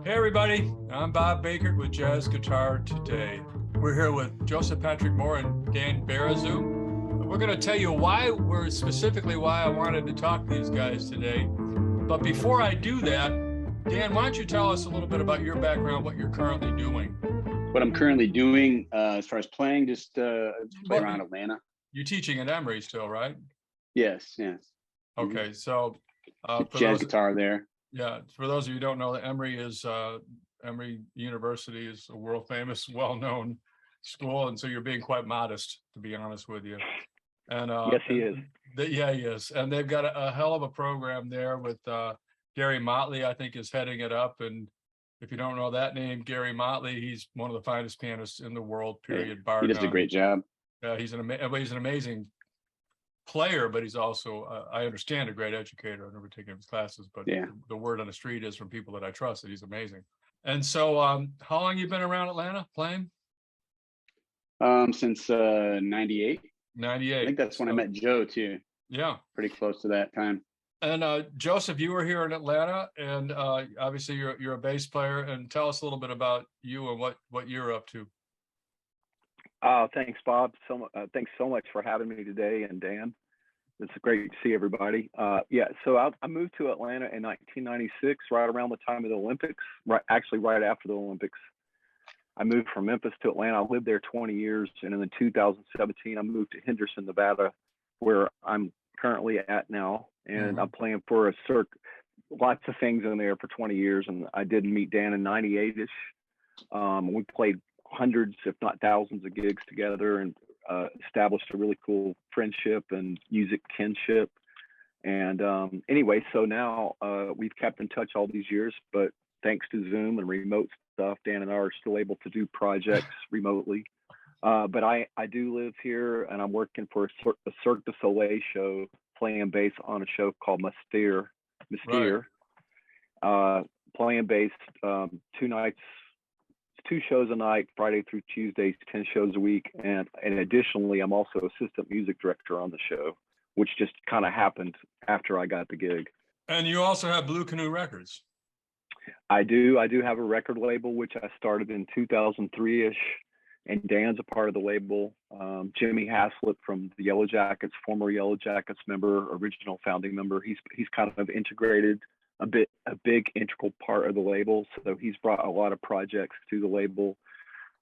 Hey everybody, I'm Bob Baker with Jazz Guitar Today. We're here with Joseph Patrick Moore and Dan Baraszu. We're going to tell you why I wanted to talk to these guys today. But before I do that, Dan, why don't you tell us a little bit about your background, what you're currently doing? What I'm currently doing as far as playing, just play around Atlanta. You're teaching at Emory still, right? Yes. Okay, so jazz guitar there. Yeah, for those of you who don't know, Emory University is a world famous, well-known school, and so you're being quite modest, to be honest with you. And yes, he is. He is, and they've got a hell of a program there with Gary Motley, I think, is heading it up. And if you don't know that name, Gary Motley, he's one of the finest pianists in the world. Period. He does a great job. He's an amazing player, but he's also, I understand, a great educator. I've never taken his classes, but the word on the street is from people that I trust that he's amazing. And so how long you been around Atlanta playing? Since 98. 98. I think that's when I met Joe too. Yeah. Pretty close to that time. And Joseph, you were here in Atlanta, and obviously you're a bass player. And tell us a little bit about you and what you're up to. Thanks, Bob. Thanks so much for having me today, and Dan. It's great to see everybody. So I moved to Atlanta in 1996, right around the time of the Olympics. Right after the Olympics. I moved from Memphis to Atlanta. I lived there 20 years, and in 2017, I moved to Henderson, Nevada, where I'm currently at now, and I'm playing for lots of things in there for 20 years. And I did meet Dan in 98ish. We played hundreds, if not thousands, of gigs together, and established a really cool friendship and music kinship. And anyway, so now we've kept in touch all these years, but thanks to Zoom and remote stuff, Dan and I are still able to do projects remotely. But I do live here, and I'm working for a Cirque du Soleil show, playing bass on a show called Mystere. Right. Playing bass 2 shows a night, Friday through Tuesdays, 10 shows a week. And additionally, I'm also assistant music director on the show, which just kind of happened after I got the gig. And you also have Blue Canoe Records. I do have a record label, which I started in 2003-ish, and Dan's a part of the label. Jimmy Haslett from the Yellow Jackets, former Yellow Jackets member, original founding member. He's kind of integrated a big integral part of the label. So he's brought a lot of projects to the label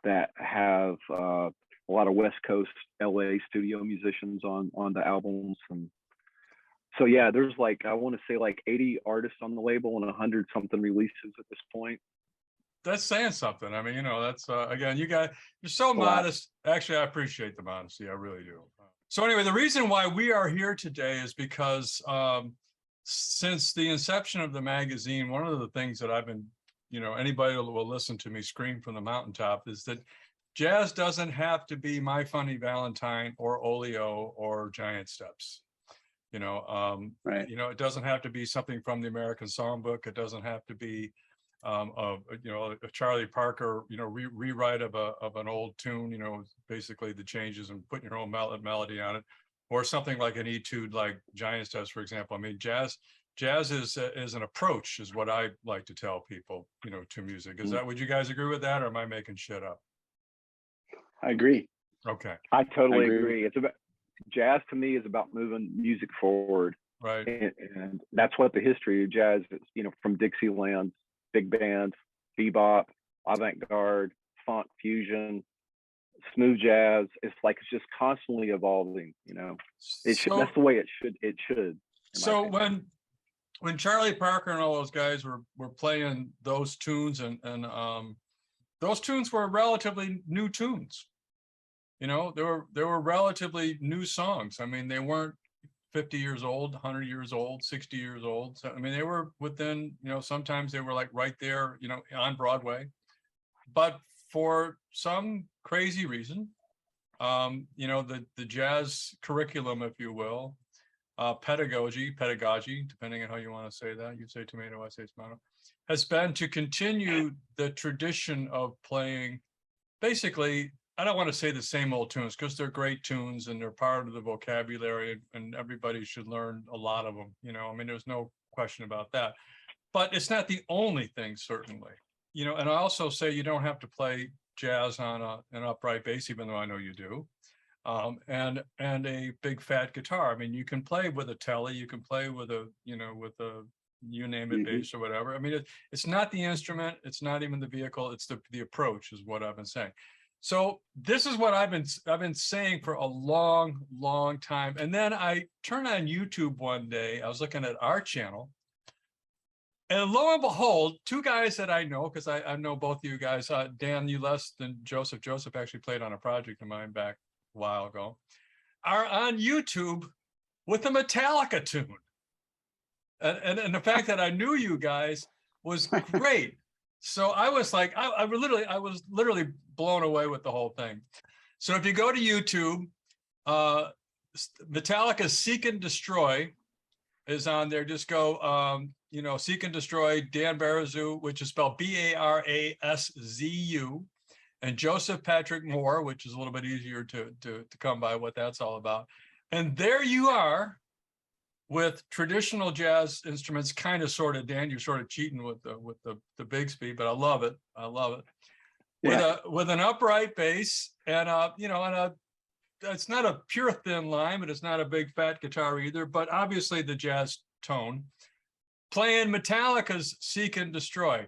that have a lot of West Coast LA studio musicians on the albums. And so, yeah, there's I want to say 80 artists on the label and 100 something releases at this point. That's saying something. I mean, that's, again, you're so modest. Actually, I appreciate the modesty. I really do. So anyway, the reason why we are here today is because since the inception of the magazine, one of the things that I've been, anybody who will listen to me scream from the mountaintop is that jazz doesn't have to be My Funny Valentine or Oleo or Giant Steps. Right. It doesn't have to be something from the American Songbook. It doesn't have to be a Charlie Parker, rewrite of an old tune, basically the changes and putting your own melody on it, or something like an etude like Giant Steps, for example. I mean, jazz is an approach, is what I like to tell people, to music. Would you guys agree with that, or am I making shit up? I agree. Okay. I totally agree. It's about jazz, to me, is about moving music forward. Right. And that's what the history of jazz is, from Dixieland, big bands, bebop, avant-garde, funk, fusion, smooth jazz. It's just constantly evolving. That's the way it should. So when Charlie Parker and all those guys were playing those tunes, and those tunes were relatively new tunes. They were relatively new songs. I mean, they weren't 50 years old, 100 years old, 60 years old. So, I mean, they were within, sometimes they were right there, on Broadway. But for some crazy reason, the jazz curriculum, if you will, pedagogy, depending on how you want to say that, you say tomato, I say tomato, has been to continue the tradition of playing basically, I don't want to say the same old tunes, because they're great tunes and they're part of the vocabulary, and everybody should learn a lot of them. I mean, there's no question about that. But it's not the only thing, certainly. and I also say you don't have to play jazz on an upright bass, even though I know you do. And a big fat guitar. I mean, you can play with a telly, you can play with a, you name it, bass or whatever. I mean, it's not the instrument, it's not even the vehicle, it's the approach is what I've been saying. So this is what I've been saying for a long time. And then I turned on YouTube one day, I was looking at our channel, and lo and behold, two guys that I know, because I know both of you guys, Dan Ulest and Joseph. Joseph actually played on a project of mine back a while ago, are on YouTube with a Metallica tune. And the fact that I knew you guys was great. So I was like, I was literally blown away with the whole thing. So if you go to YouTube, Metallica's Seek and Destroy is on there. Just go, Seek and Destroy, Dan Baraszu, which is spelled Baraszu, and Joseph Patrick Moore, which is a little bit easier to come by what that's all about. And there you are with traditional jazz instruments, kind of, sort of, Dan, you're sort of cheating with the Bigsby, but I love it. I love it. Yeah. With an upright bass and it's not a pure thin line, but it's not a big fat guitar either, but obviously the jazz tone, playing Metallica's Seek and Destroy.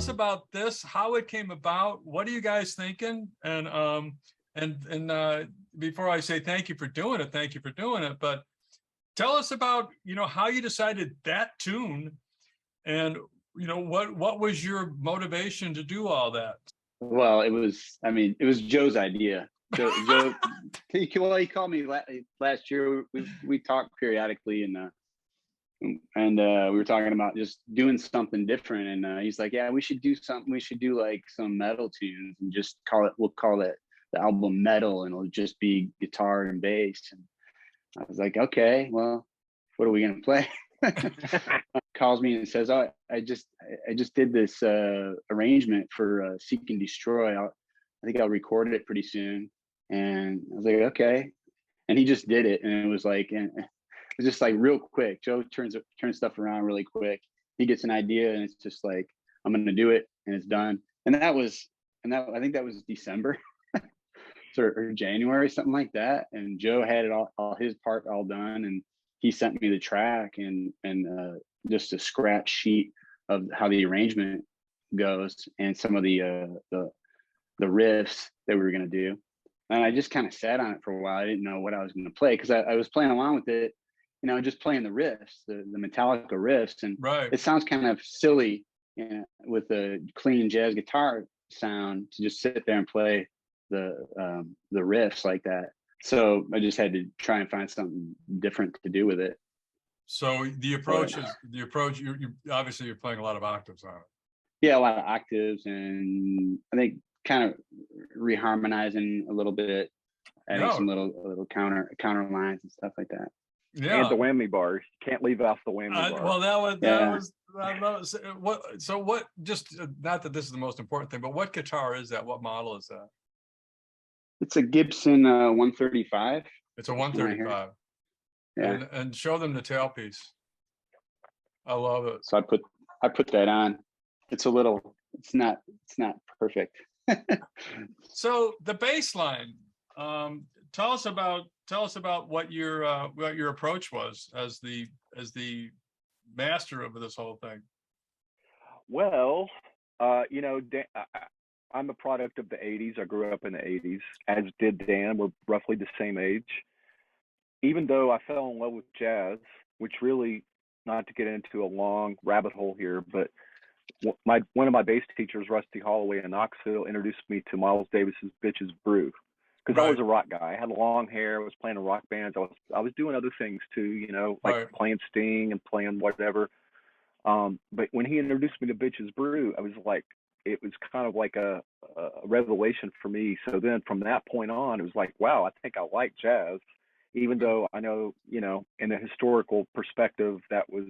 About this, how it came about, what are you guys thinking? And before I say thank you for doing it, but tell us about how you decided that tune, and what was your motivation to do all that? Well, it was Joe's idea. Joe he called me last year. We talked periodically, and we were talking about just doing something different, and he's like, yeah, we should do something. We should do like some metal tunes and just we'll call it the album Metal, and it'll just be guitar and bass. And I was like, okay, well, what are we gonna play? Calls me and says, oh, I just did this arrangement for Seek and Destroy. I think I'll record it pretty soon. And I was like, okay. And he just did it, and it was like, it's just like real quick. Joe turns stuff around really quick. He gets an idea, and it's just like, I'm gonna do it, and it's done. And I think that was December or January, something like that. And Joe had it all his part all done, and he sent me the track and just a scratch sheet of how the arrangement goes and some of the riffs that we were gonna do. And I just kind of sat on it for a while. I didn't know what I was gonna play, because I was playing along with it. Just playing the riffs, the Metallica riffs, and right. It sounds kind of silly, with a clean jazz guitar sound, to just sit there and play the riffs like that. So I just had to try and find something different to do with it. So the approach. You obviously you're playing a lot of octaves on it. Yeah, a lot of octaves, and I think kind of reharmonizing a little bit, adding some little counter lines and stuff like that. Yeah, and the whammy bars. Can't leave off the whammy bar. Well, that was I love it. What? Just not that this is the most important thing, but what guitar is that? What model is that? It's a Gibson 135. It's a 135. Yeah, and show them the tailpiece. I love it. So I put that on. It's not perfect. So the bass line. Tell us about what your approach was as the master of this whole thing. Well, I'm a product of the 80s. I grew up in the 80s, as did Dan. We're roughly the same age. Even though I fell in love with jazz, which really, not to get into a long rabbit hole here, but one of my bass teachers, Rusty Holloway in Knoxville, introduced me to Miles Davis's Bitches Brew. Because I was a rock guy. I had long hair. I was playing in rock bands. I was doing other things too, like playing Sting and playing whatever. But when he introduced me to Bitches Brew, I was like, it was kind of like a revelation for me. So then from that point on, it was like, wow, I think I like jazz, even though I know, you know, in a historical perspective, that was,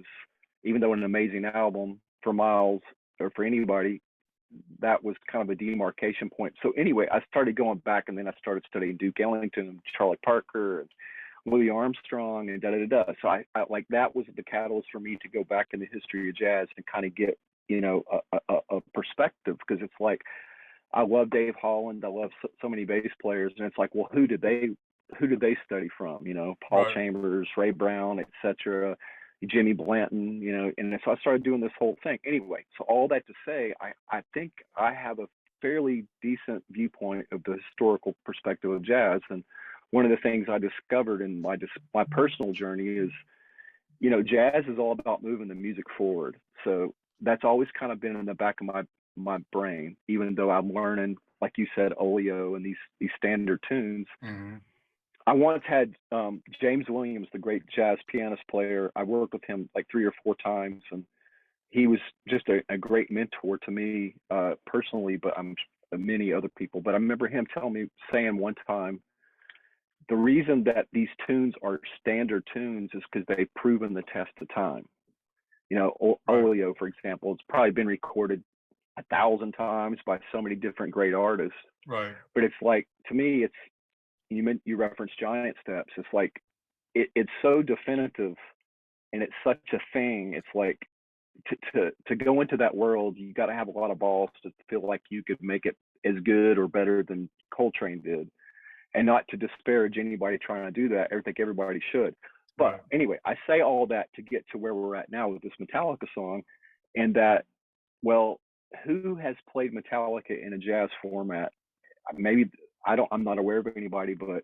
even though an amazing album for Miles or for anybody, that was kind of a demarcation point. So anyway, I started going back, and then I started studying Duke Ellington and Charlie Parker and Louis Armstrong and da da da. So I like, that was the catalyst for me to go back in the history of jazz and kind of get, you know, a perspective, because it's like, I love Dave Holland, I love so many bass players, and it's like, well, who did they study from? You know, Paul Right. Chambers, Ray Brown, etc., Jimmy Blanton, you know. And so I started doing this whole thing. Anyway, so all that to say, I think I have a fairly decent viewpoint of the historical perspective of jazz. And one of the things I discovered in my personal journey is, you know, jazz is all about moving the music forward. So that's always kind of been in the back of my brain, even though I'm learning, like you said, oleo and these standard tunes. Mm-hmm. I once had James Williams, the great jazz pianist player. I worked with him like 3 or 4 times, and he was just a great mentor to me personally, but I'm many other people. But I remember him saying one time, the reason that these tunes are standard tunes is because they've proven the test of time. You know, Right. oleo, for example, it's probably been recorded 1,000 times by so many different great artists. Right. But it's like, to me, it's, you referenced Giant Steps. It's like, it's so definitive, and it's such a thing. It's like, to go into that world, you got to have a lot of balls to feel like you could make it as good or better than Coltrane did, and not to disparage anybody trying to do that. I think everybody should. But Right. anyway, I say all that to get to where we're at now with this Metallica song, and that, well, who has played Metallica in a jazz format? Maybe I'm not aware of anybody, but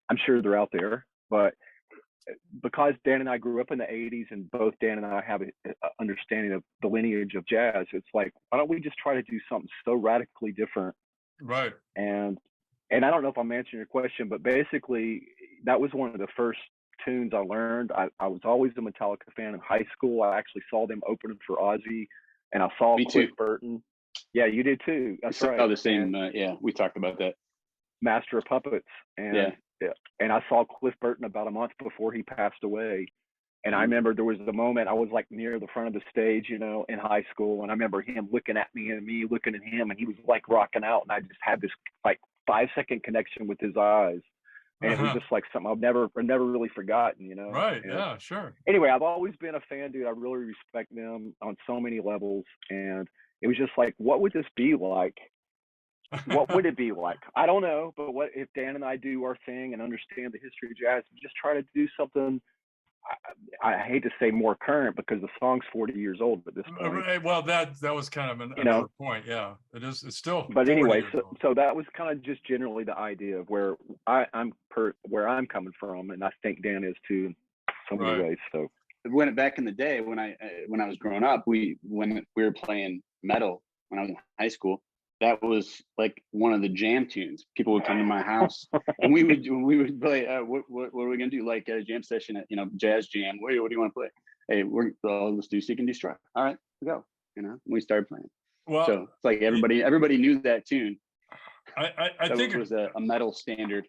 I'm sure they're out there. But because Dan and I grew up in the 80s, and both Dan and I have a understanding of the lineage of jazz, it's like, why don't we just try to do something so radically different? Right. And I don't know if I'm answering your question, but basically that was one of the first tunes I learned. I was always a Metallica fan in high school. I actually saw them opening for Ozzy, and I saw Me Cliff too. Burton. Yeah, you did too. That's right. The same. Yeah, we talked about that. Master of Puppets, and and I saw Cliff Burton about a month before he passed away. And I remember there was the moment I was like near the front of the stage, you know, in high school, and I remember him looking at me and me looking at him, and he was like rocking out, and I just had this like 5-second connection with his eyes, and it was just like something I've never really forgotten, you know. Right. And Yeah, sure. anyway, I've always been a fan, dude. I really respect them on so many levels, and it was just like, what would this be like? What would it be like? I don't know, but what if Dan and I do our thing and understand the history of jazz, just try to do something, I hate to say more current, because the song's 40 years old at this point, Right. Well, that was kind of you another know. point. Yeah, it is. It's still But 40 anyway, years old. so that was kind of just generally the idea of where where I'm coming from, and I think Dan is too, in so many Right. ways. So When back in the day, when I was growing up, when we were playing metal when I was in high school, that was like one of the jam tunes. People would come to my house, and we would play. What are we gonna do? Like a jam session at, you know, jazz jam. What do you want to play? Hey, let's do Seek and Destroy. All right, go. You know, we started playing. Well, So it's like everybody knew that tune. I think it was a metal standard.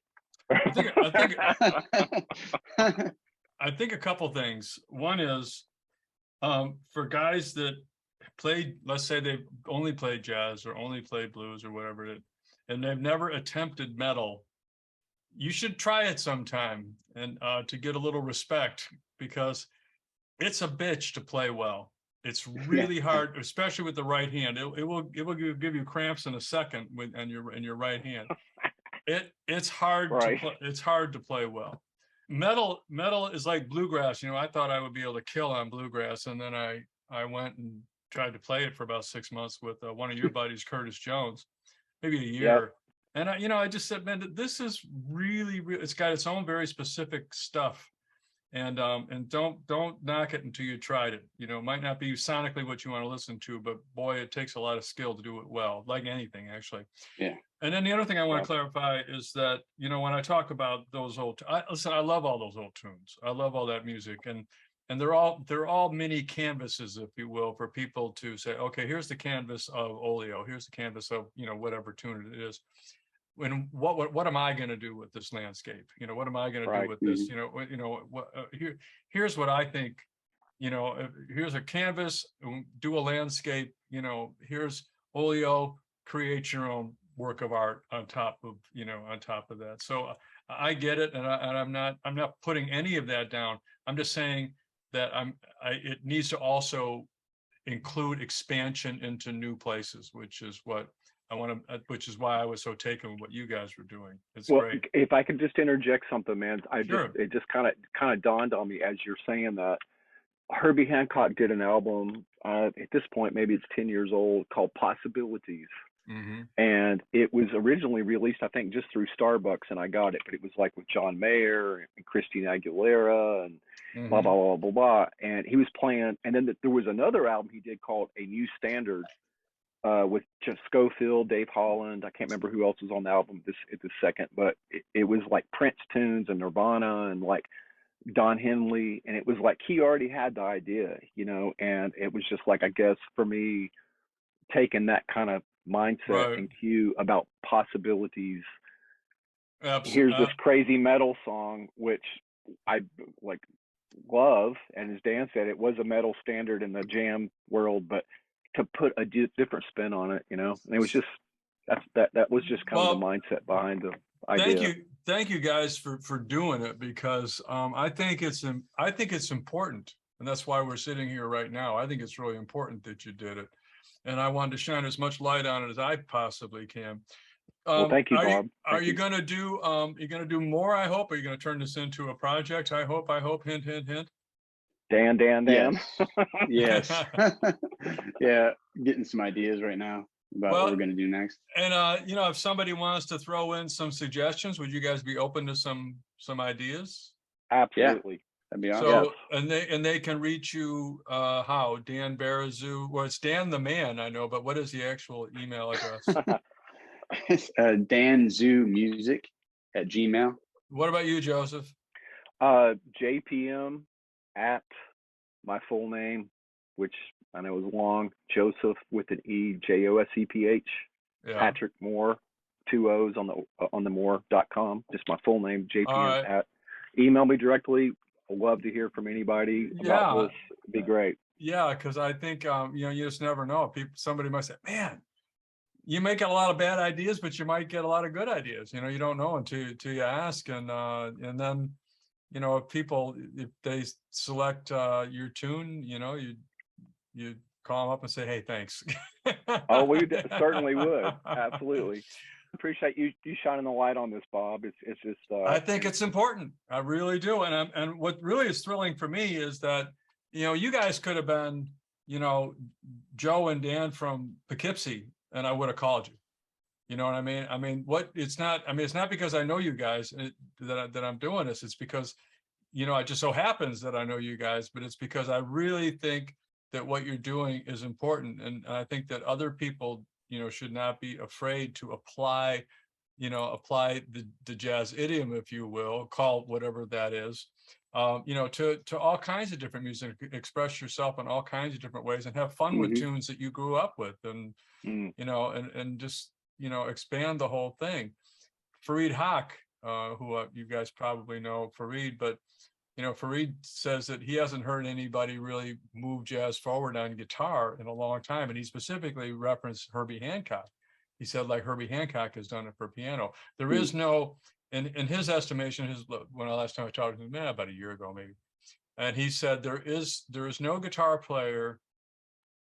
I think a couple things. One is, for guys that played, let's say they've only played jazz or only played blues or whatever it is, and they've never attempted metal, you should try it sometime, and to get a little respect, because it's a bitch to play well. It's really hard, especially with the right hand. It will give you cramps in a second in your right hand. It's hard Right. to play. It's hard to play well. Metal is like bluegrass. You know, I thought I would be able to kill on bluegrass, and then I went and tried to play it for about 6 months with one of your buddies, Curtis Jones, maybe a year. And I just said, man, this is really, it's got its own very specific stuff. And don't knock it until you tried it. You know, it might not be sonically what you want to listen to, but boy, it takes a lot of skill to do it well, like anything, actually. Yeah. And then the other thing I want to clarify is that, you know, when I talk about those listen, I love all those old tunes. I love all that music. And and they're all mini canvases, if you will, for people to say, okay, here's the canvas of Olio, here's the canvas of, you know, whatever tune it is. When what am I going to do with this landscape? You know, what am I going to do with this? You know, here's what I think. You know, here's a canvas, do a landscape. You know, here's Olio, create your own work of art on top of, you know, on top of that. So I get it, and I'm not putting any of that down. I'm just saying that it needs to also include expansion into new places, which is what I want to, which is why I was so taken with what you guys were doing. It's great. If I could just interject something, man, Sure. it just kind of dawned on me as you're saying that. Herbie Hancock did an album, at this point, maybe it's 10 years old, called Possibilities. Mm-hmm. And it was originally released, I think, just through Starbucks, and I got it, but it was like with John Mayer and Christina Aguilera and blah, blah, blah, blah, blah. And he was playing, and then there was another album he did called A New Standard, with Jeff Schofield, Dave Holland. I can't remember who else was on the album at the second, but it was like Prince tunes and Nirvana and like Don Henley, and it was like he already had the idea, you know, and it was just like, I guess for me, taking that kind of mindset and cue about possibilities. Absolutely. Here's this crazy metal song, which I like love, and as Dan said, it was a metal standard in the jam world, but to put a different spin on it, you know, and it was just that was just kind of the mindset behind the idea. Thank you guys for doing it, because I think it's important, and that's why we're sitting here right now. I think it's really important that you did it, and I wanted to shine as much light on it as I possibly can. Well, thank you, Bob. Are you going to do more? I hope. Are you going to turn this into a project? I hope. Hint, hint, hint. Dan. Yes. Yeah, getting some ideas right now about what we're going to do next. And you know, if somebody wants to throw in some suggestions, would you guys be open to some ideas? Absolutely. Yeah, that'd be awesome. So, and they can reach you how? Dan Baraszu. Well, it's Dan the Man, I know, but what is the actual email address? It's danzoomusic@gmail. What about you, Joseph? JPM at my full name, which I know is long, Joseph with an E, JOSEPH, Patrick Moore, 2 O's on the more.com, just my full name, JPM at. Email me directly. I'd love to hear from anybody about this. It'd be great. Yeah, because I think you know, you just never know. Somebody might say, man, you may get a lot of bad ideas, but you might get a lot of good ideas. You know, you don't know until you ask, and then, you know, if they select your tune, you know, you call them up and say, hey, thanks. Oh, we certainly would. Absolutely. Appreciate you shining the light on this, Bob. It's just I think it's important. I really do. And what really is thrilling for me is that, you know, you guys could have been, you know, Joe and Dan from Poughkeepsie, and I would have called you. You know what I mean? I mean, it's not because I know you guys that I'm doing this. It's because, you know, it just so happens that I know you guys, but it's because I really think that what you're doing is important. And I think that other people, you know, should not be afraid to apply the jazz idiom, if you will, call whatever that is, you know, to all kinds of different music, express yourself in all kinds of different ways, and have fun with tunes that you grew up with, and you know, and just, you know, expand the whole thing. Fareed Haq, who you guys probably know Fareed, but you know, Fareed says that he hasn't heard anybody really move jazz forward on guitar in a long time, and he specifically referenced Herbie Hancock. He said, like, Herbie Hancock has done it for piano. There is no, in his estimation, when the last time I talked to him, about a year ago maybe, and he said there is no guitar player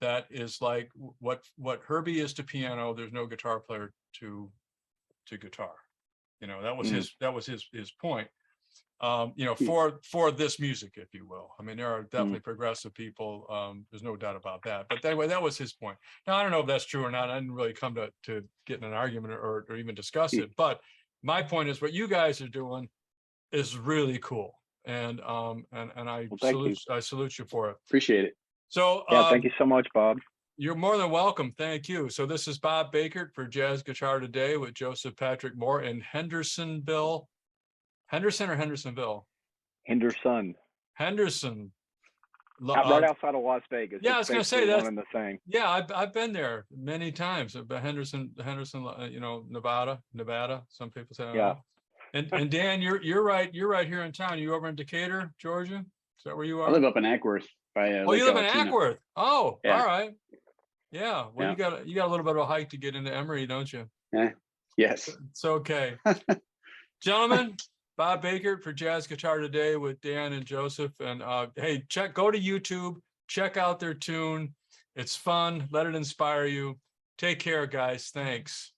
that is like what Herbie is to piano. There's no guitar player to guitar. You know, that was his point. You know, for this music, if you will. I mean, there are definitely progressive people. There's no doubt about that. But anyway, that was his point. Now, I don't know if that's true or not. I didn't really come to get in an argument or even discuss it. But my point is, what you guys are doing is really cool, and I salute you for it. Appreciate it. So thank you so much, Bob. You're more than welcome. Thank you. So this is Bob Bakert for Jazz Guitar Today with Joseph Patrick Moore in Hendersonville. Henderson or Hendersonville? Henderson. Henderson. Right outside of Las Vegas. Yeah, I was It's gonna say basically that's one and the same. yeah. I've been there many times. Henderson, you know, Nevada. Some people say. Yeah. And Dan, you're right. You're right here in town. You over in Decatur, Georgia? Is that where you I are? live up in Ackworth by Oh, Lake you live in Altoona. Ackworth. Oh, Yeah. all right. Yeah. Well, Yeah. you got a little bit of a hike to get into Emory, don't you? Yes. It's okay. Gentlemen, Bob Baker for Jazz Guitar Today with Dan and Joseph. And hey, go to YouTube, check out their tune. It's fun. Let it inspire you. Take care, guys. Thanks.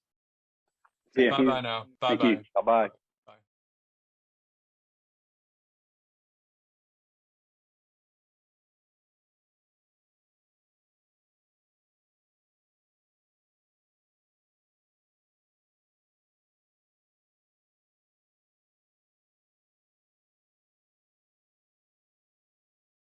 Yeah. Bye-bye now. Thank you. Bye-bye.